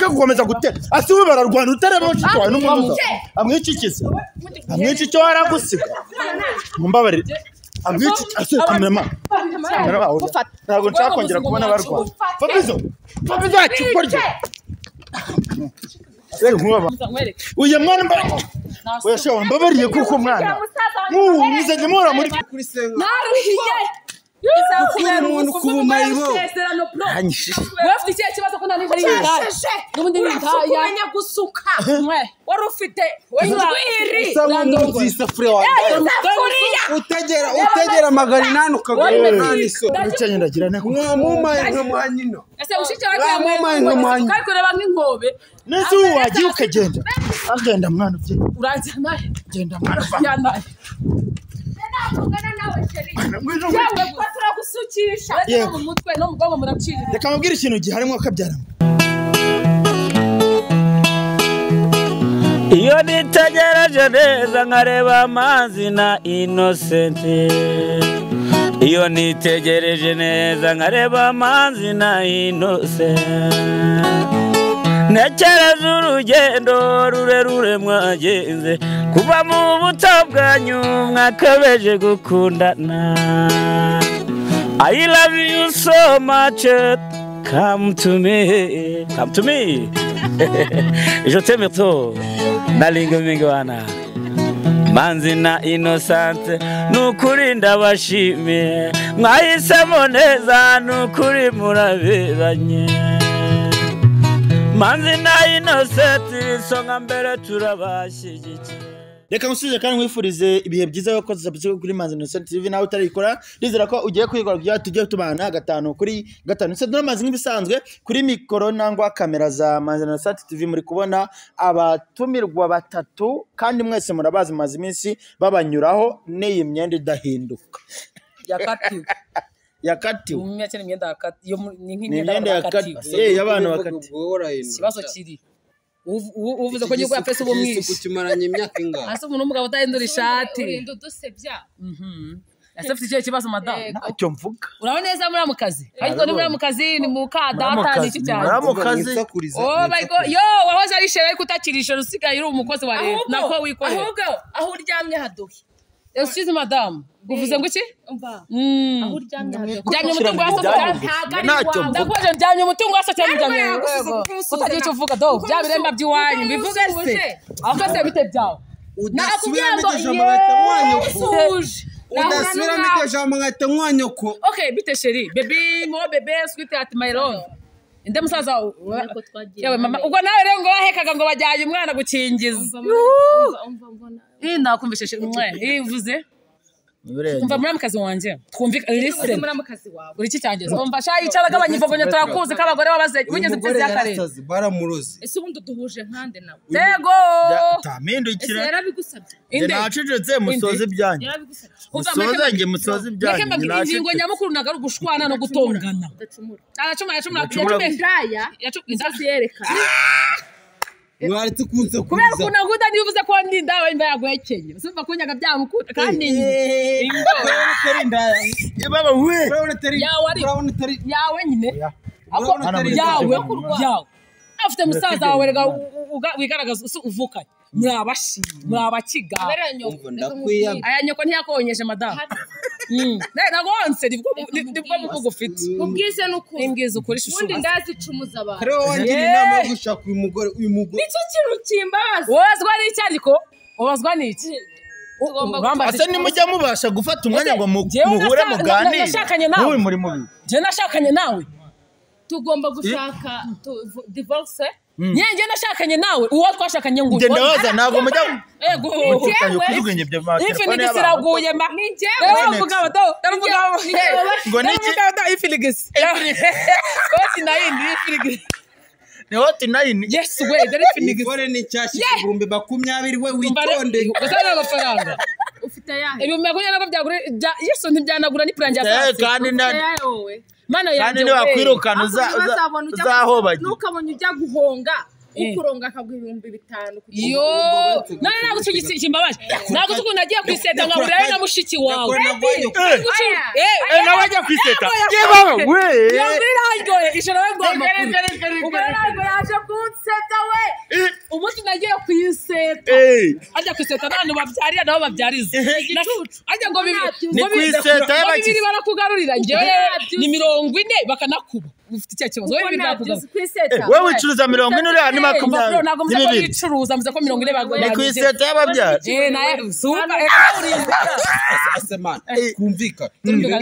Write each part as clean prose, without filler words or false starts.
ureke gukomeza gutera asiwe bararwana utareba mushiki wawe n'umunuza amwicikize amwicike waragusiga mumbabarire amwicike ase kamema ntabwo nshaka kongera kubona barwana Fabizo akikorye uye mwana mbara oya shawa mbabariye kuko mwana nizanye mura muri naruhiye umuntu kubumayibo wafite iki kibazo ko nani hari indaya n'ubundi indaya gusuka wari ufite w'indwiri isafuriya wanjye utegera magana 8 ukagura 8 ucanye ndagira nako mwamumaye nkamwanyino ese ushike wagiye kandi kureba nk'inkobe nese wagiye ukagenda agenda mwana ufite urajyana genda mwana yana Ugana nawe sheri. Yawe kwatira gusukisha. Mu mutwe no mugongo muracirira. Reka mabwira ikintu giharimo akabyara. Iyo nitegereje neza nkareba Manzi na Innocente. Iyo nitegereje neza nkareba Manzi na Innocente. Nekereza urugendo rurerure mwagenze kuva mu buto bwanyu mwakabeje gukundana. I love you so much, come to me, come to me. Je t'aime trop, nalinga mingi wana. Manzi na Innocente nukuri ndabashimiye, mwahisemo neza nukuri muraberanye. Manzi na Innocente songa mbere turabashyigikiye. Reka musuje kandi mwifurize ibihe byiza yo koza subscribe kuri Manzi Innocente TV nawe utarikora ndizera ko ugiye kwigora kugira tujye tubana 5 kuri 5 ndetse n'amazi nk'ibisanzwe kuri mikoro nangwa kamera za Manzi Innocente TV muri kubona abatumirwa batatu kandi mwese murabazi mazi iminsi babanyuraho n'iyi myenda idahinduka yakatiwe umyakene imyenda yakati yo nk'imyenda yakati y'abantu bakati kibazo kiri uvuze ko nyuko yapese ubumwishi kukimaranye imyaka ingahe ase umuntu umugabo utahindura ishati urendo dusebya Asafite icyo kibazo madam ntacyo mvuga uraho neza muri mu kazi ariko ni muri mu kazi ni mu ka data ni iki cyane mu kazi oh my god yo wahoze ari shere ariko utakirisha rusigaye uri umukozi wa leta nako wikorera ahubwo aho uryamye haduhe excuse madam uvuze ngo iki umva aho uryamye haduhe Jamye umutungo waso cyane ndakoje jamye umutungo waso cyane jamye utagiye cyo uvuga do bya biremba by'iwanyu bivuze se aho se bite byawe nakubwira ngo udasubira mite jambo ngahita mwanyoko okay bite sheri baby mo bebe sweet at my own inde musaza yewe mama ubwo nawe rero ngo bahekaga ngo bajyaye umwana gukingiza nakumvishe sheri ivuze umva muri mukazi wanje twumvika listen muri mukazi wawe uri iki cyangeze umva sha yicaraga abanyivogonye turakuze kabagore babaze wigeze mfite yakare baramuroze ese ubundi duhuje nkande nawe tego tamindukira yarabigusabye inde nacecetse musoze ibyanyu musoze nge musoze ibyanyu ingingo nyamukuru nagaru gushwana no gutongana aracuma indaya inzozi yerekana mwaretse kunse kubera kuna guda nivuze ko ndinda wenda yagwekenye usumva kunyaga byamukunda kandi indaya baba we yawe nyine yawe afite musaza wawe rega wigaragaza uvukanye murabakiga aya nyoko ntiyakonyeje madam nagonse nibwo muvugo ufite ubwize nuko imbwiza ukuri shushu ubundi ndazicumuza abantu kare wangira inama yo gushaka uyu mugore nicyo kintu kimbabaza wazwa n'iki ariko wazwa n'iki ase nimujya mubasha gufata umwanya ngo muhure muganire nashakanye nawe muri mubi je nashakanye nawe tugomba gushaka divorce nyenge nashakanye nawe uwo twashakanye ngo ngende waza nago mujya ego kujugenye ibyo maso ifinigisi iraguye mba ndavuga bato ngo niki ifinigisi oti nayindi ifinigisi ni oti nayindi yes we dare ifinigisi gore ni cyashi 2020 we witonde gusana amafaranga ufite yahe ibyo mekunya nako byagure yeso ntibyanagura ni plan ya sasa kandi yawe mana kandi ni wakwirukana uzahobaje nukabonye ujya guhonga ukuronga akaguha 5,000 yo none ntabwo kimbabaje ntabwo tukunda agiye kwiseta ngo urare na mushiki wawe nawe ajya kwiseta yeba we yabiraryoye ijoro we ngomba ubwo yaje kunseta we umunsi nagiye kwiseta ajya kwiseta none babyarira nabo babyariza ajya ngo kwiseta y'abakiri barakugarurira njyewe ni 40 bakanakuba ufite icyo kibazo wowe kwiseta wowe wicuruza 40 uriya ni 20 ntabwo muze ko bicuruza muze ko 40 bagomba ni kwiseta y'ababyara naye suka asemana kumvika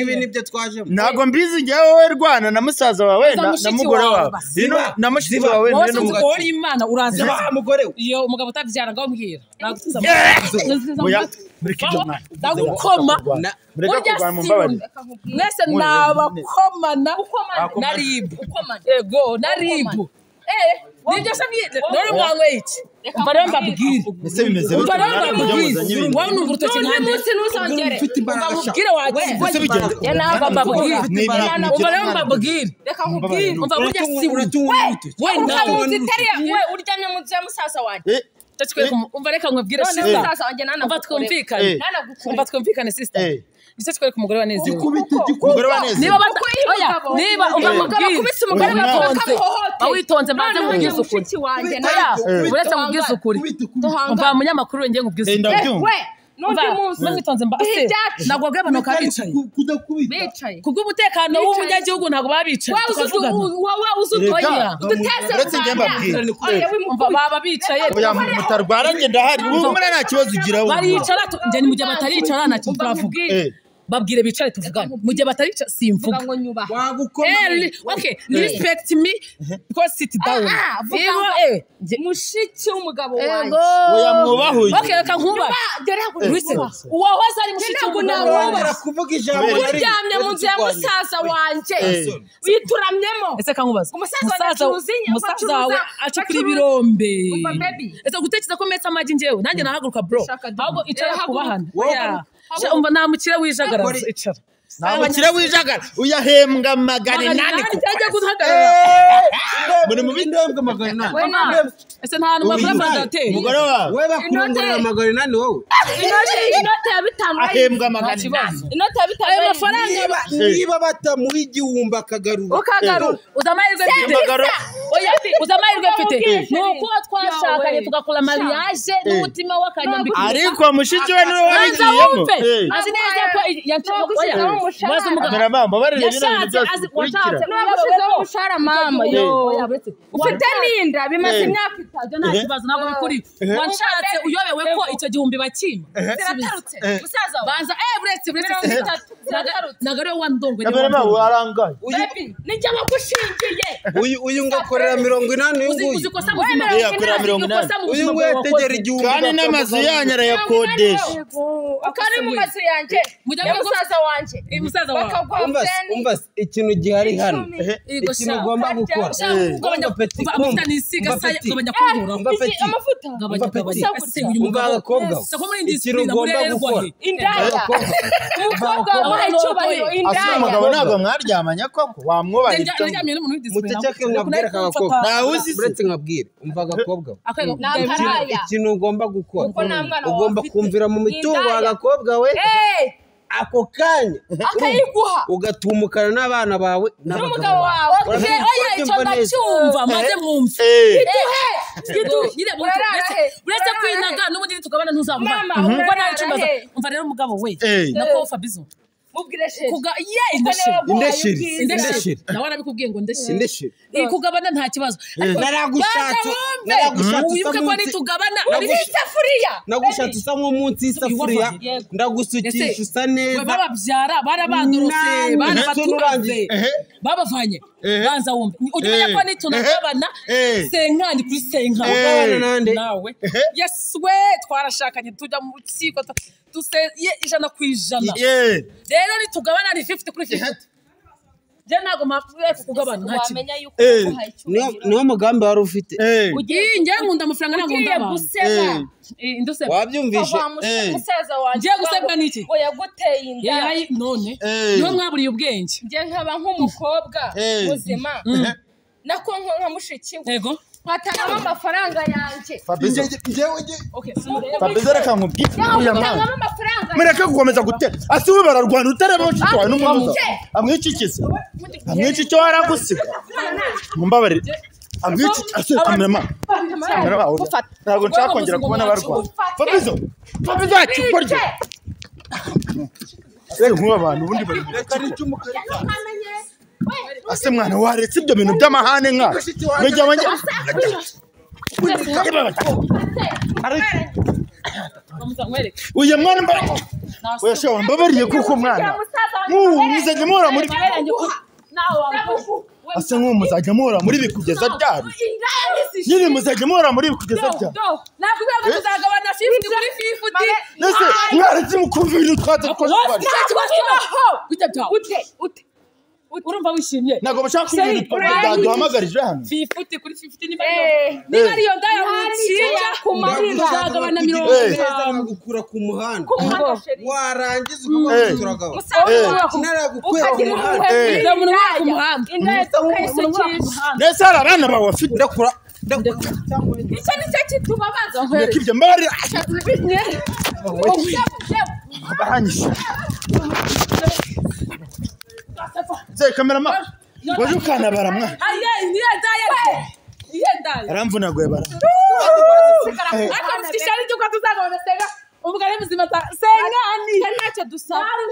ibi nibyo twajemo ntabwo mbizi njye wowe rwana na musaza wawe na mugore wawe na mushiki wawe wose ukora imana uraza mugore iyo umugabo utabyara ngaho mbwira oya mureke ibyo mwana ndagukoma mureke kurwana mu mbabari mwese nabakomana yego na ribu nibyo se none mwanwe iki umva rero mbabwire ese bimeze umva rero mbabwire wowe numva urutoki nkande ntuzongere mbabwire wagiye ntabwo mbabwire umva rero mbabwire reka nkubwire umva burya si we nawe uryamye mu nzu ya musaza wanjye umva reka nkubwire umva twumvikane umva twumvikane sister nicyo twere ku mugore wa neza umugore wa neza niba umugabo kubise umugore batonze awitonze mbaze nkubwize ukuri uretse nkubwize ukuri umva munyamakuru ngiye nkubwize ndabyumva n'undi munsi mwitonze mbase ntabwo abantu bicaye kubw'umutekano w'umunyagihugu ntabwo babicaye tukavugana wowe uzutoya uretse njye mbabwira baba bicaye mutarwara njye ndahari ubu muri nta kibazo ugira baricara njye ni mu gihe bataricara nta kintu turavuga babwire bicare tuvugane mu gihe bataricara simvuga okay respect me because sit down mushiki w'umugabo wanjye oya mwubahuye okay reka nkuba uwahoze ari mushiki w'umugabo barakuvuga ijambo uryamye mu nzu ya musaza wanjye wituramyemo ese kankubaza musaza wawe aca kuri birombe ese gutekereza ko metsa amagi njyewe nanjye nahaguruka bro ahubwo icara kubahana umva nta mukire wijagaraza icara nta mukire wijagara uyahembwa 800 cyajya guhagarara muri mu bindembwa 800 ese nta hantu bagura fondateur umugore wawe we bakungurira 800 wowe inote ya 5 ahembwa 800 inote ya 5 ayo mafaranga niba batamuha igihumbi akagarura uzamahirwe mfite oya uzamahirwe mfite nuko twashakanye tugakora mariage n'umutima w'akanyambika ariko mushiki we niwe warigiyemo azi neza ko yanchoya maze umugabo mama barire bino bintu byose kurikira n'abashizeho umushara mama ufite n'inda bimaze imyaka 3 nta kibazo ntabwo bikuri wanshatse uyobewe ko icyo gihumbi bakima ziratarutse musaza banza buretse nagare wandongwe mama warangaye nijya bagushingiye uyu ngakorera 80 uzi ko samuzima yakorera 80 uyu ngo yategera igihumbi kandi n'amazu yanyara yakodesha kandi mu mazu yanjye ya musaza wanjye musaza wawe umva ikintu gihari hano ikintu ugomba gukora gabanya nisiga saya gabanya kunkura amavuta umva abakobwa ikintu ugomba gukora indaya umukobwa wabaye icyubahiro indaya umugabo ntabwo mwaryamanya koko wamwubahira muceceke mwabwira akagakobwa uretse nkabwira umva agakobwa ikintu ugomba gukora ugomba kumvira mu mitungo agakobwa we ako kanya akayiguha ugatumukana n'abana bawe n'umugabo wawe oya icyo ndacyumva maze mwumve nyine buretse kwinaga n'ubundi tukabana ntuzamva ubwo nawe icumbaza umva rero umugabo we nako Fabizo mubwire sheri indeshiri nawe arabikubwiye ngo indeshiri kugabana nta kibazo naragushatse wibuke ko nitugabana nagushatse usa nk'umunsi y'isafuriya ndagusukisha usa neza bababyara barabandorose barabaturage babavanye banza wumve ujye ko nitunagabana senkani kuri senkani nawe yes we twarashakanye tujya mu rukiko duseye 100% rero nitugabana ni 50 kuri 50 je ntago mapfuye kugabana nta kintu niyo mugambi wari ufite ugiye ngiye nkunda amafaranga ntabwo ndabana induseba wabyumvishe musaza wanjye ngiye gusebwa niki oya guteye inda none niho mwaburiye ubwenge ngiye nkaba nk'umukobwa muzima nako nka mushiki we yego Watanga amafaranga yanjye. Fabizo Okay, Fabizo reka nkubwire uya mwana Watanga amafaranga. mureke gukomeza gutera asiwe bararwana utareba inshuti wawe n'umunuza amwikikiza amwicike waragusiga mumbabarire amwicike ase kamera ntabwo nshaka kongera kubona barwana Fabizo akikorye rero nk'ubu abantu ubundi bari ase mwana waretse ibyo bintu by'amahane nka mujya abanye uyu mwana uyashoboye mbabariye kuko mwana muzajya muhora muri ase nk'ubu muzajya muhora muri bikugeza ryari nyine muzajya muhora muri bikugeza ryari nakubwira ngo tuzagabana 50 kuri 50 nese mwaretse mukumva ibintu twatwaje bari ute urumva wishimye ntabwo bashaka kumenya duhamagarije hano 50 kuri 50 niba ariyo ndaya mucinya kumarira tuzagabana 50 gukura ku muhanda warangiza ukavuga turagaba naragukwera ku muhanda ku muhanda nese abana bawe bafite ndakura icyo ni cyo kitubabaza reka ibyo mbari baranyishe Zai cameraman waje ukanabara mwa niye ndaya aramvunaguye bara ufite ishari ry'uko tuzagabana senga umugore muzima sengani ntacyo dusaba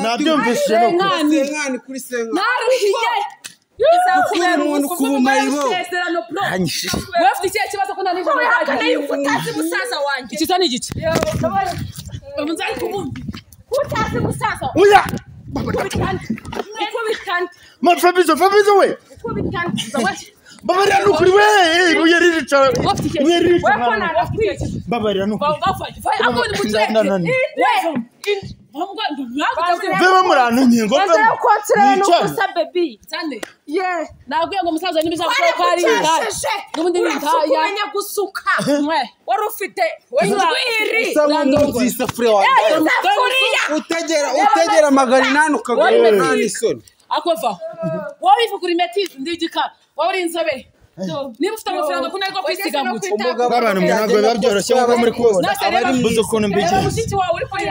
nabyumvise sengani kuri sengani naruhiye izakubera umuntu kubumayibo wewe ufite ikihe kibazo ko nani utazi musaza wanjye iki cyane igiki bamuzari kubumbi utazi musaza uya Fabizo we babarira nukuri we uyerica babarira nukuri Vema murano nkingo Ese ukotsere nukusa baby. Sande. Yeah. Nabwiye ngo musaza nibizakora ko ari indaya. Nubundi indaya. Kumenya gusuka. Wari ufite w'indwiri. Samuzi safuriya wanjye. Utegera magana 8 ukagura nani isoni. Akofa. Wowe ifu kuri metisi ndigika. Wowe uri inzobe. Niba ufite amafaranga ko ntabwo kwisiga muti. Abantu ntabwo babyoroshye nko muri kubona abari mbuzo kuntu mbije. Mushiki wawe uri kuri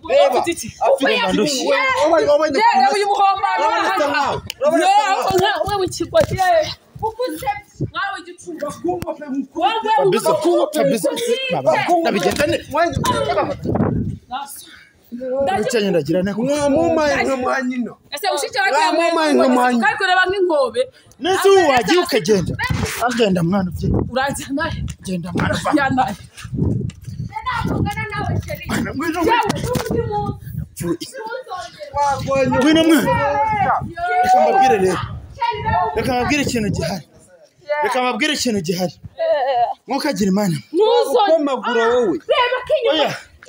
Reba, uyu muhombano wewe ikigwa nawe igicumba nabigendane ndacanye ndagira ne mwamumaye nkamwanyino ese ushike wagiye kandi kureba nk'inkobe nese wagiye ukagenda agenda mwana uvye uranze naye genda mwana yanaye Nakugana nawe sheri. Ngwino mwana reka mbabwire rero reka mbabwire ikintu gihari ntukagira imana ukomagura wowe Reba kinyo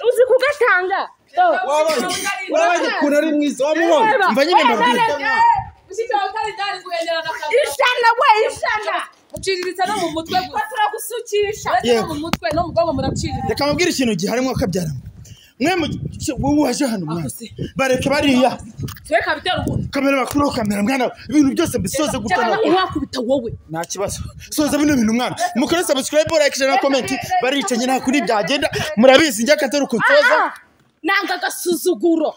uzi kugatanga wabaye kuna ari mwiza wamubona mva nyine mbabwire ushike wakari ndari guhendera Ishana muciriritse no mu mutwe turagusukisha no mu mutwe no mu bwonko muracirira reka mbabwire ikintu gihari mwakabyara mwe wowe waje hano mwana bareke bariya tweka bitera ubu kamera bakuru kamera mwana ibintu byose bisoze gutana wakubita wowe nta kibazo soza bino bintu mwana mukore subscribe like share na comment baricanye nta kuri byagenda murabizi njya katero ko soza nanga gasuzuguro